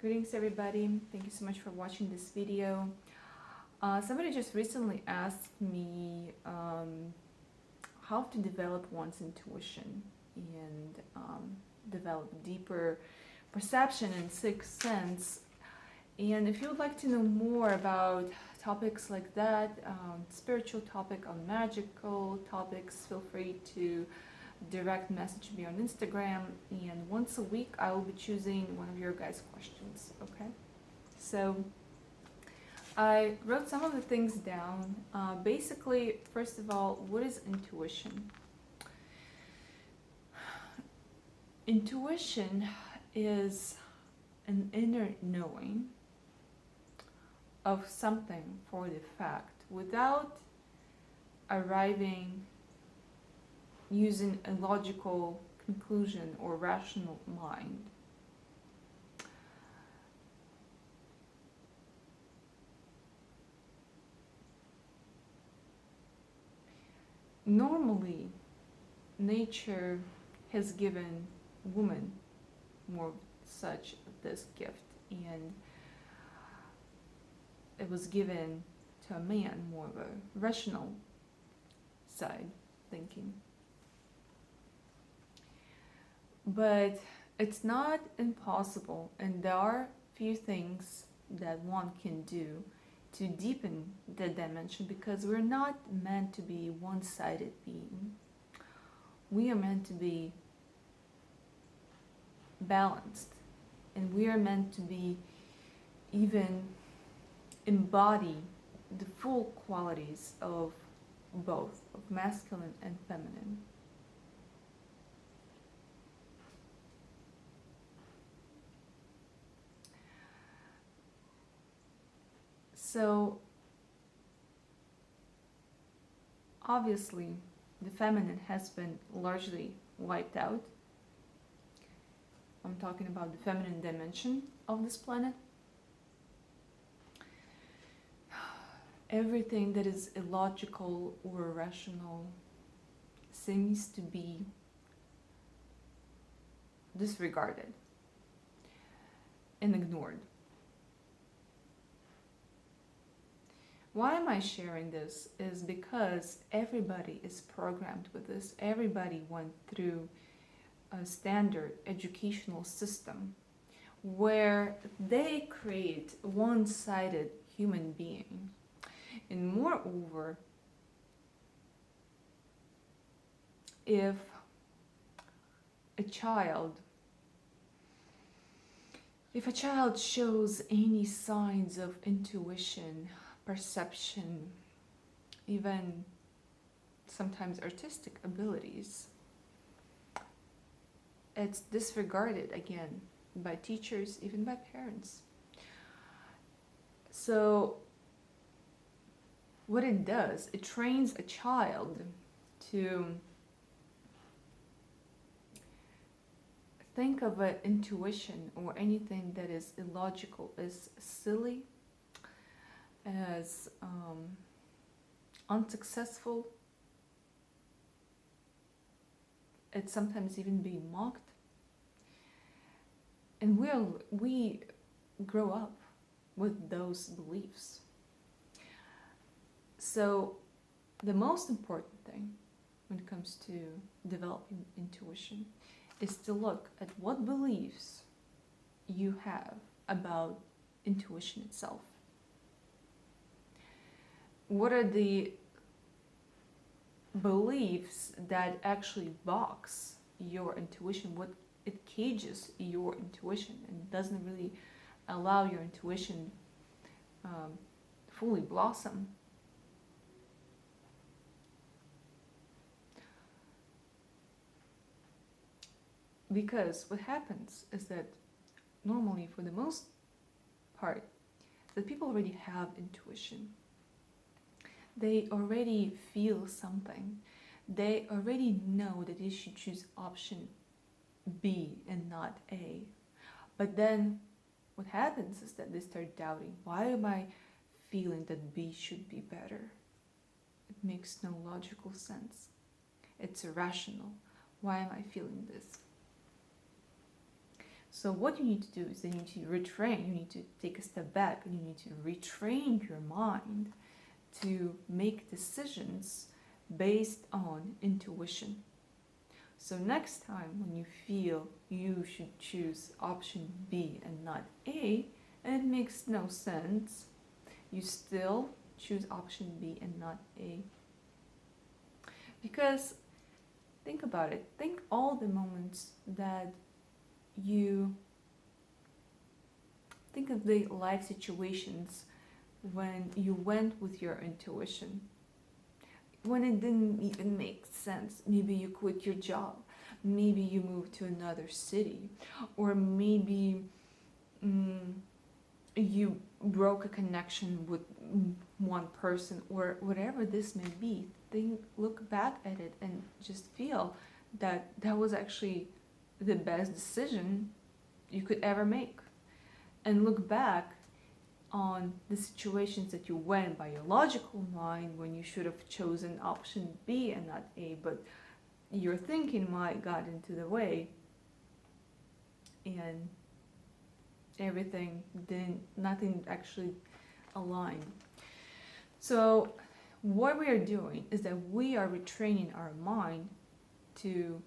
Greetings everybody, thank you so much for watching this video. Somebody just recently asked me how to develop one's intuition and develop deeper perception and sixth sense. And if you would like to know more about topics like that, spiritual topic or magical topics, feel free to direct message me on Instagram, and once a week I will be choosing one of your guys' questions, okay? So I wrote some of the things down. Basically, first of all, what is intuition? Intuition is an inner knowing of something for the fact without arriving using a logical conclusion or rational mind. Normally, nature has given woman more such this gift, and it was given to a man more of a rational side thinking. But it's not impossible, and there are few things that one can do to deepen the dimension, because we're not meant to be one-sided being. We are meant to be balanced, and we are meant to be even embody the full qualities of both, of masculine and feminine. So obviously the feminine has been largely wiped out. I'm talking about the feminine dimension of this planet. Everything that is illogical or irrational seems to be disregarded and ignored. Why am I sharing this? Is because everybody is programmed with this. Everybody went through a standard educational system where they create a one-sided human being. And moreover, if a child shows any signs of intuition, perception, even sometimes artistic abilities, it's disregarded again by teachers, even by parents. So what it does, it trains a child to think of an intuition or anything that is illogical as silly, as unsuccessful. It's sometimes even being mocked. And we grow up with those beliefs. So the most important thing when it comes to developing intuition is to look at what beliefs you have about intuition itself. What are the beliefs that actually box your intuition, what it cages your intuition and doesn't really allow your intuition fully blossom? Because what happens is that normally, for the most part, that people already have intuition. They already feel something. They already know that they should choose option B and not A. But then what happens is that they start doubting, why am I feeling that B should be better? It makes no logical sense. It's irrational. Why am I feeling this? So what you need to do is you need to retrain, you need to take a step back, and you need to retrain your mind to make decisions based on intuition. So next time when you feel you should choose option B and not A, and it makes no sense, you still choose option B and not A. Because think about it. Think all the moments that you think of the life situations when you went with your intuition, when it didn't even make sense. Maybe you quit your job, maybe you moved to another city, or maybe you broke a connection with one person, or whatever this may be. Look back at it and just feel that that was actually the best decision you could ever make. And look back on the situations that you went by your logical mind when you should have chosen option B and not A, but your thinking mind got into the way and nothing actually aligned. So what we are doing is that we are retraining our mind to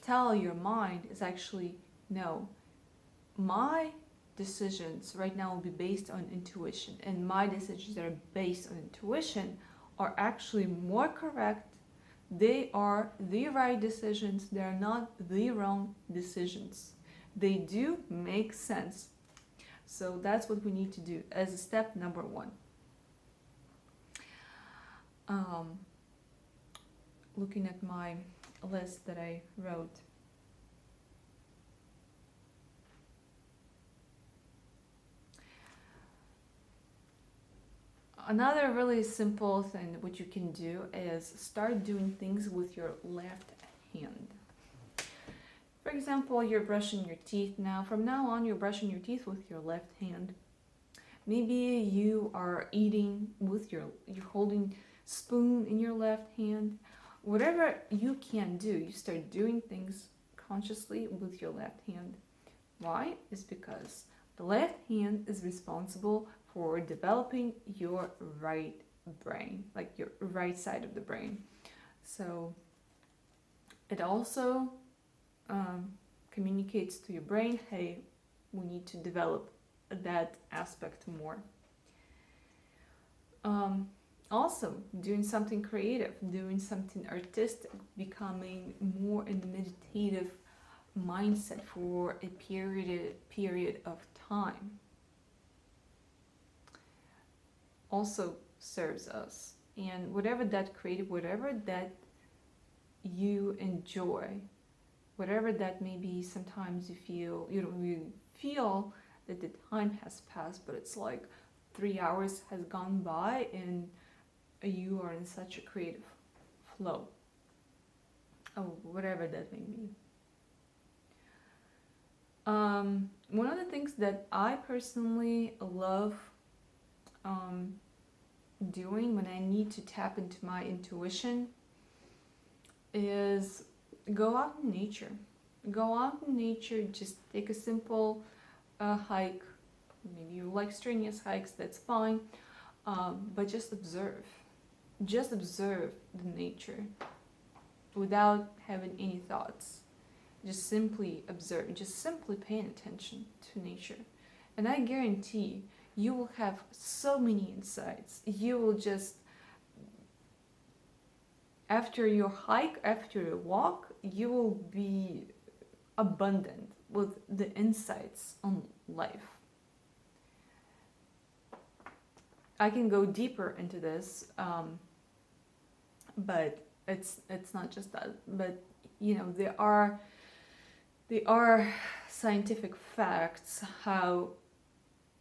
tell your mind is actually, no, my decisions right now will be based on intuition, and my decisions that are based on intuition are actually more correct. They are the right decisions. They are not the wrong decisions. They do make sense. So that's what we need to do as a step number one. Looking at my list that I wrote. Another really simple thing what you can do is start doing things with your left hand. For example, you're brushing your teeth now. From now on, you're brushing your teeth with your left hand. Maybe you are eating with you're holding spoon in your left hand. Whatever you can do, you start doing things consciously with your left hand. Why? It's because the left hand is responsible for developing your right brain, like your right side of the brain. So it also communicates to your brain, hey, we need to develop that aspect more. Also, doing something creative, doing something artistic, becoming more in the meditative mindset for a period of time also serves us. And whatever that creative, whatever that you enjoy, whatever that may be, sometimes you don't really feel that the time has passed, but it's like 3 hours has gone by and you are in such a creative flow, or whatever that may be. One of the things that I personally love doing when I need to tap into my intuition is go out in nature. Go out in nature, just take a simple hike. Maybe you like strenuous hikes, that's fine. But just observe. Just observe the nature without having any thoughts. Just simply observe, just simply paying attention to nature. And I guarantee you will have so many insights. You will just, after your hike, after your walk, you will be abundant with the insights on life. I can go deeper into this, but it's not just that. But there are scientific facts how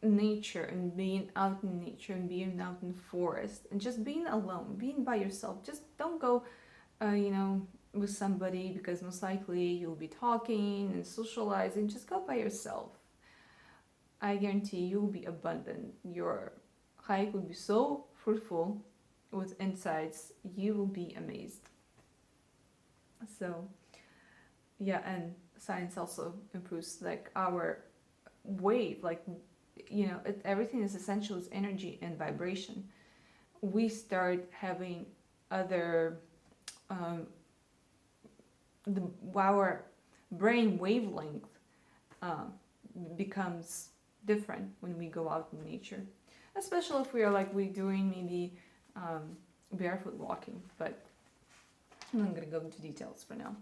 nature and being out in nature and being out in forest and just being alone, being by yourself. Just don't go, with somebody, because most likely you'll be talking and socializing. Just go by yourself. I guarantee you will be abundant. Your hike will be so fruitful with insights. You will be amazed. So, yeah, and science also improves like our wave, like everything is essential is energy and vibration. We start having other um, our brain wavelength uh, becomes different when we go out in nature, especially if we're doing maybe barefoot walking. But I'm not going to go into details for now.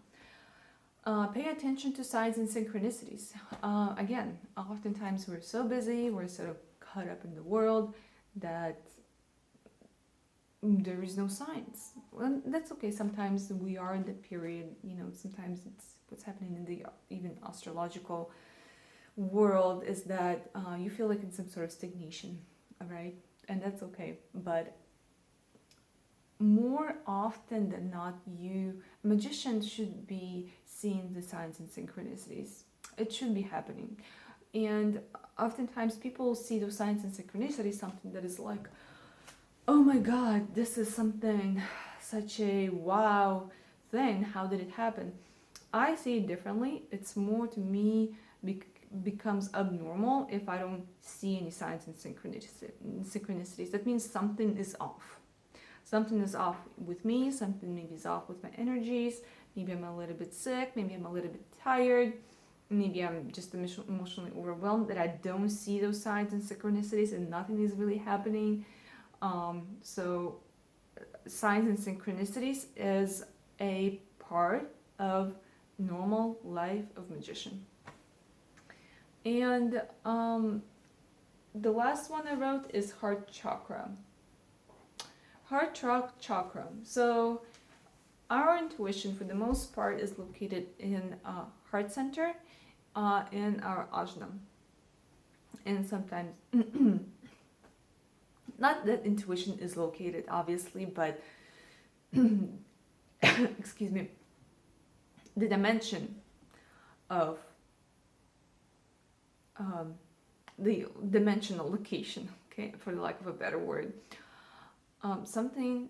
Pay attention to signs and synchronicities. Again, oftentimes we're so busy, we're sort of caught up in the world that there is no signs. Well, that's okay. Sometimes we are in the period, sometimes it's what's happening in the even astrological world is that you feel like in some sort of stagnation, right? And that's okay. But more often than not, magicians should be seeing the signs and synchronicities. It should be happening. And oftentimes people see those signs and synchronicities, something that is like, oh my God, this is something, such a wow thing. How did it happen? I see it differently. It's more, to me, becomes abnormal if I don't see any signs and synchronicities. That means something is off. Something is off with me, something maybe is off with my energies, maybe I'm a little bit sick, maybe I'm a little bit tired, maybe I'm just emotionally overwhelmed that I don't see those signs and synchronicities and nothing is really happening. So signs and synchronicities is a part of normal life of magician. And the last one I wrote is heart chakra. Heart chakra. So our intuition, for the most part, is located in heart center, in our ajna, and sometimes not that intuition is located, obviously, but excuse me, the dimension of the dimensional location, okay, for the lack of a better word. Something,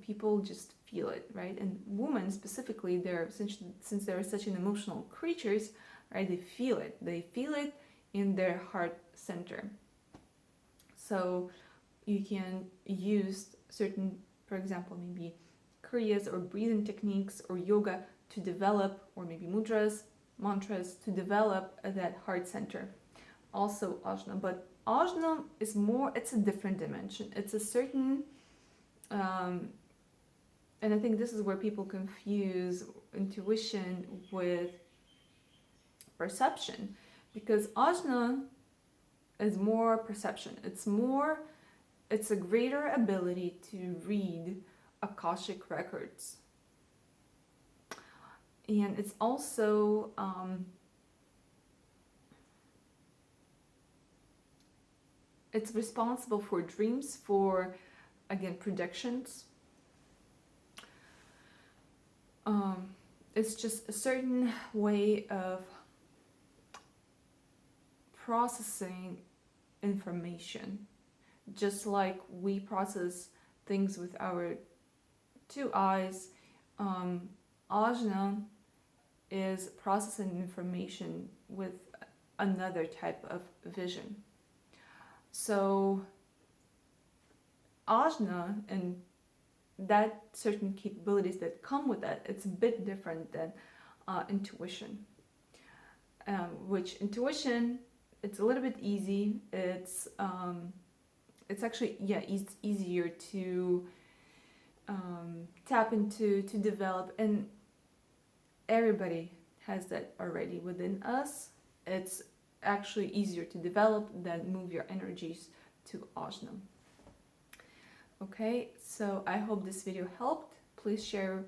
people just feel it, right? And women specifically, since they're such an emotional creatures, right? They feel it. They feel it in their heart center. So you can use certain, for example, maybe kriyas or breathing techniques or yoga to develop, or maybe mudras, mantras to develop that heart center. Also ajna, but ajna is more, it's a different dimension. It's a certain, and I think this is where people confuse intuition with perception, because ajna is more perception. It's a greater ability to read Akashic records. And it's also, it's responsible for dreams, for, again, predictions. It's just a certain way of processing information, just like we process things with our two eyes. Ajna is processing information with another type of vision. So ajna and that certain capabilities that come with that, it's a bit different than intuition. Which intuition, it's a little bit easy. It's actually, it's easier to tap into, to develop, and everybody has that already within us. It's actually easier to develop than move your energies to ajna. Okay, so I hope this video helped. Please share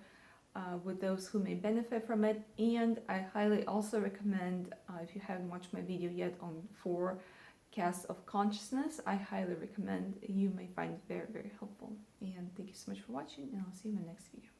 with those who may benefit from it, and I highly also recommend, if you haven't watched my video yet on forecasts of consciousness, I highly recommend. You may find it very, very helpful. And thank you so much for watching, and I'll see you in my next video.